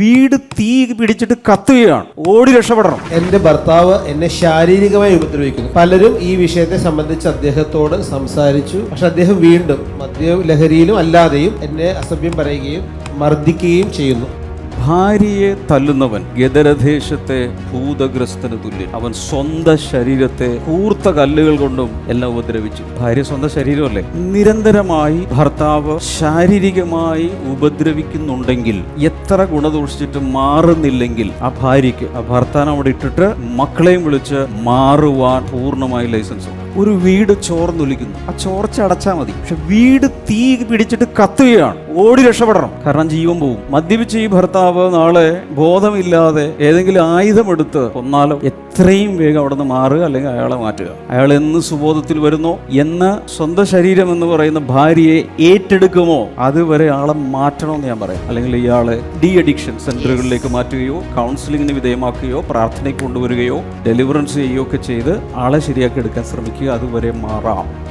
വീട് തീ പിടിച്ചിട്ട് കത്തുകയാണ്. ഓടി രക്ഷപ്പെടണം. എന്റെ ഭർത്താവ് എന്നെ ശാരീരികമായി ഉപദ്രവിക്കുന്നു. പലരും ഈ വിഷയത്തെ സംബന്ധിച്ച് അദ്ദേഹത്തോട് സംസാരിച്ചു. പക്ഷെ അദ്ദേഹം വീണ്ടും മദ്യലഹരിയിലും അല്ലാതെയും എന്നെ അസഭ്യം പറയുകയും മർദ്ദിക്കുകയും ചെയ്യുന്നു. ഭാര്യയെ തല്ലുന്നവൻ ഗദരദേശത്തെ ഭൂതഗ്രസ്തന് തുല്യൻ. അവൻ സ്വന്തം ശരീരത്തെ കൂർത്ത കല്ലുകൾ കൊണ്ടും എല്ലാം ഉപദ്രവിച്ചു. ഭാര്യ സ്വന്തം ശരീരമല്ലേ. നിരന്തരമായി ഭർത്താവ് ശാരീരികമായി ഉപദ്രവിക്കുന്നുണ്ടെങ്കിൽ, എത്ര ഗുണദോഷിച്ചിട്ട് മാറുന്നില്ലെങ്കിൽ, ആ ഭാര്യയ്ക്ക് ആ ഭർത്താവിനെ അവിടെ ഇട്ടിട്ട് മക്കളെയും വിളിച്ച് മാറുവാൻ പൂർണ്ണമായി ലൈസൻസ്. ഒരു വീട് ചോർന്നൊലിക്കുന്നു, ആ ചോർച്ച അടച്ചാൽ മതി. പക്ഷെ വീട് തീ പിടിച്ചിട്ട് കത്തുകയാണ്. ഓടി രക്ഷപ്പെടണം, കാരണം ജീവൻ പോകും. മദ്യപിച്ച ഈ ഭർത്താവ് നാളെ ബോധമില്ലാതെ ഏതെങ്കിലും ആയുധമെടുത്ത് കൊന്നാലോ, എത്രയും വേഗം അവിടെ നിന്ന് മാറുക, അല്ലെങ്കിൽ അയാളെ മാറ്റുക. അയാൾ എന്ന് സുബോധത്തിൽ വരുന്നോ, എന്ന് സ്വന്തം ശരീരം എന്ന് പറയുന്ന ഭാര്യയെ ഏറ്റെടുക്കുമോ, അതുവരെ ആളെ മാറ്റണമെന്ന് ഞാൻ പറയാം. അല്ലെങ്കിൽ ഇയാളെ ഡി അഡിക്ഷൻ സെന്ററുകളിലേക്ക് മാറ്റുകയോ, കൗൺസിലിങ്ങിന് വിധേയമാക്കുകയോ, പ്രാർത്ഥനയ്ക്ക് കൊണ്ടുവരികയോ, ഡെലിവറൻസ് ചെയ്യുകയോ ഒക്കെ ചെയ്ത് ആളെ ശരിയാക്കി എടുക്കാൻ ശ്രമിക്കുക. അതുവരെ മാറാം.